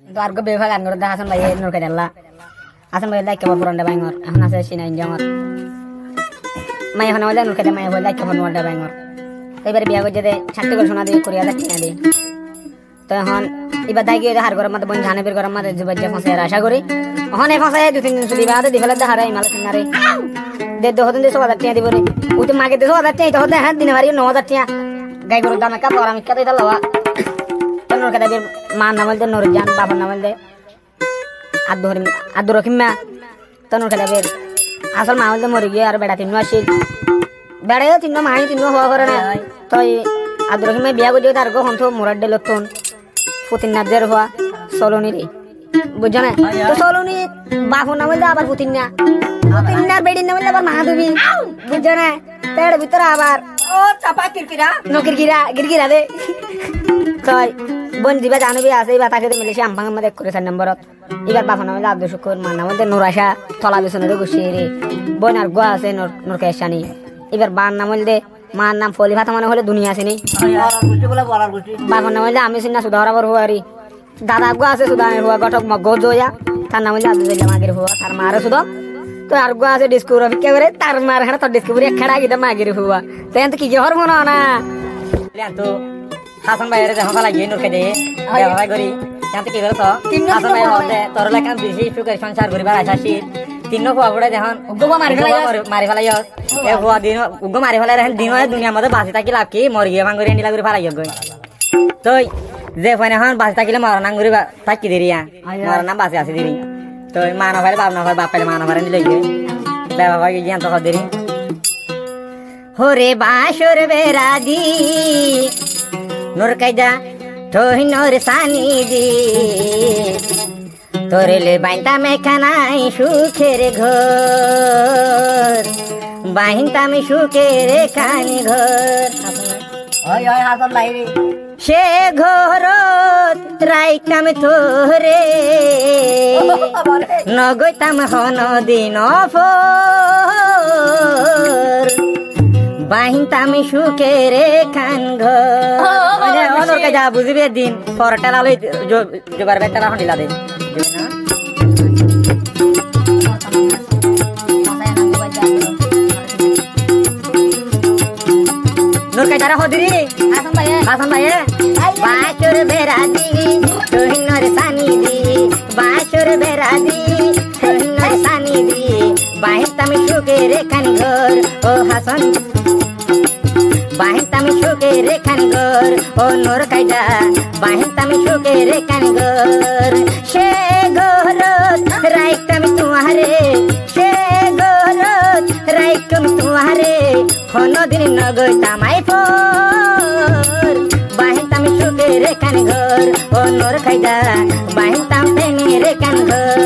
তো আর গো বেভাগ আন করতে হাসান ভাই নরকে দেলা হাসান ভাই লাইক কেমন পুরান ডাবাইঙর এখন আছে সিনা ইনজামর মাই এখন হইলা নরকে দে মাই হইলা লাইক কেমন পুরান ডাবাইঙর এবারে বিয়া করে যেতে 60 করে সোনা দিয়ে কোরিয়া লাখ কিনা দি তো এখন এবার দাই গিয়ে হার গরম মত বন জানে বের গরম মত জুবাজ্জা ফসে আশা করি ওখানে ফসে 2-3 দিন সুদি বাদে দিফালে দা হারাই মাল সিনারে দে 2000 দিয়ে 1000 টাকা দিব রে উতে মাগে 2000 টাকা তো হতে হ্যাঁ দিনে বাড়ি 9000 টাকা গাই গরুর দাম কাপ আর আমি কত এটা লওয়া নরকে দে মা নামল দে নরজান বাবা নামল দে আদর রকিমা তো নরকে দে আসল মামল দে মরি গিয়ে আর বেড়া তিন আসিল বেড়াও তিন মাই তিন হওয়া করে না তো আদর রকিমা বিয়া করে তার গো হন্থ মোরার ডে লতুন পুতিন নাদের হওয়া সলোনি রে বুঝছো না তো সলোনি বাপু নামল দে আবার পুতিন না বেড়ি নামল আবার মা দুবি বুঝছো না তেড় ভিতরে আবার ও চাপা কিরকিরা নো কিরকিরা দে কই বন দিবা জানবি আছে বা তাকে মিলেছে আমপাং আমাদের করে 4 নম্বরত এবার বাপা নামে আব্দুল শুকুর মা নামে নুরাশা তলা বিছনের গুছিয়ে রে বন আর গোয়া আছে নরকেশানি এবার বান নাম দে মার নাম ফলি ফাতা মানে হলে দুনিয়া আছে নি বাপা নামে আমি সিনা সুধারাবর হুয়ারি দাদা গোয়া আছে সুদানের হুয়া গঠক মগজ জয়া তার নাম আব্দুল মাগের হুয়া তার মারে সুদা তো আর গোয়া আছে ডিসকোর অভিজ্ঞা করে তার মার হাড়া তোর ডিসকোরি খেড়া গিয়ে মাগের হুয়া তেন তো কি হরমোন না তো হাসান ভাইয়ের দেখা লাগিয়ে নরকে দে ব্যবহার করি জানতে কি করছ হাসান ভাই হতে তোর লেখান বেশি সুখের সংসার করিবার আশাসী তিন হওয়া পড়ে যখন উগ্গ মারি ফেলাই এ হওয়া দিন উগ্গ মারি ফেলাই রাখেন দিন দুনিয়ার মধ্যে বাঁচি থাকি লাভ কি মরি গিয়ে মাঙ্গুরি নিলা করে ফেলাই গই তো যে ফোন এখন বাঁচি থাকিলে মরণ আঙ্গুরি থাকি দেরিয়া মরণ নাম বাঁচি আছে দেরি তো মা না ভাই বাপ না ভাই বাপ পেলে মা না ভাই নিলে গিয়ে ব্যবহার গিয়ে তো দেরি হরে বাসর বেরাদি নোর কায়দা ঠোহি নোর সানি দি তোরেলে বাইনতা মেখানাই সুখের ঘর বাইনতা মে সুখের কানি ঘর ওই ওই হাসন লাইরে সে ঘর রাইতাম তোরে নগইতাম হন দিন ফর বাহিনতাম সুখের খান ঘর যা বুঝিবে দিন পরটা লই জোবার বেটা হন্ডিলা দে নরকে যারা হদিরি হাসান ভাই বাছুর বেড়া দি তোহিনর সানি দি বাছুর বেড়া দি তোহিনর সানি দি বাহিনতাম সুখের খান ঘর ও হাসান বাহিনতামি সুখের খান ঘর ও নোর কায়দা বাহিনতামি সুখের খান ঘর সে ঘরত রাইতামি তুহারে সে ঘরত রাইতামি তুহারে হনদিন নগইতামাই ফর বাহিনতামি সুখের খান ঘর ও নোর কায়দা বাহিনতাম প্রেমের খান ঘর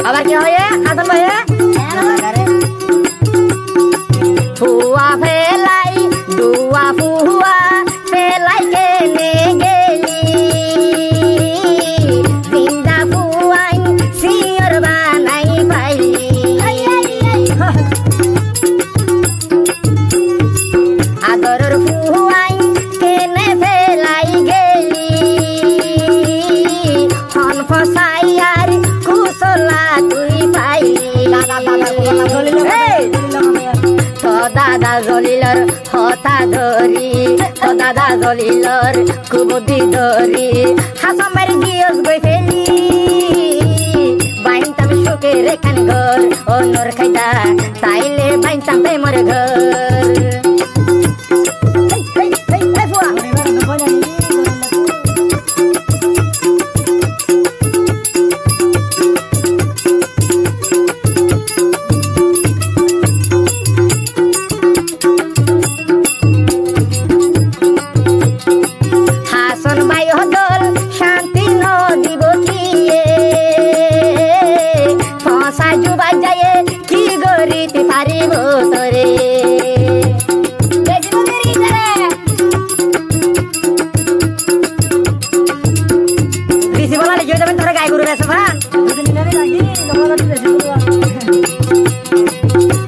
আবার কি হয় হাসান ভাই ফুয়া ফেলাই দুয়া ফুয়া ফেলাই কেনে গেলি জিন্দা ফুয়াই সিয়র বানাই পাইলি আদরের ফুয়াই কেনে ফেলাই গেলি হন ফসাই আর কুশলা তুই পাইলি দাদা জলিলর হতা ধরি ও দাদা জলিলর কুবুদ্ধি ধরি হাসম বাড়ি গিয়স গই ফেলি বাইনতাম সুখের খান ঘর ও নোর খাইদা তাইলে বাইনতাম প্রেমর ঘর শান্তি নদীব কিয়ে ফসা জুবা যায় কি গরিতে পারিব তোরে বেশি বলা লিখে যাবেন তোরা গাই গরু বেসো ভান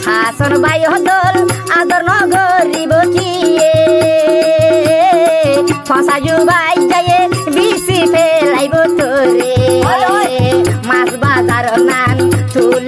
হাসন ভাই হদল আদর নগরিব কিয়ে ফসাজু ভাই যায়ে বিসি ফেলাইব তোরে মাছ বাজার নান তুল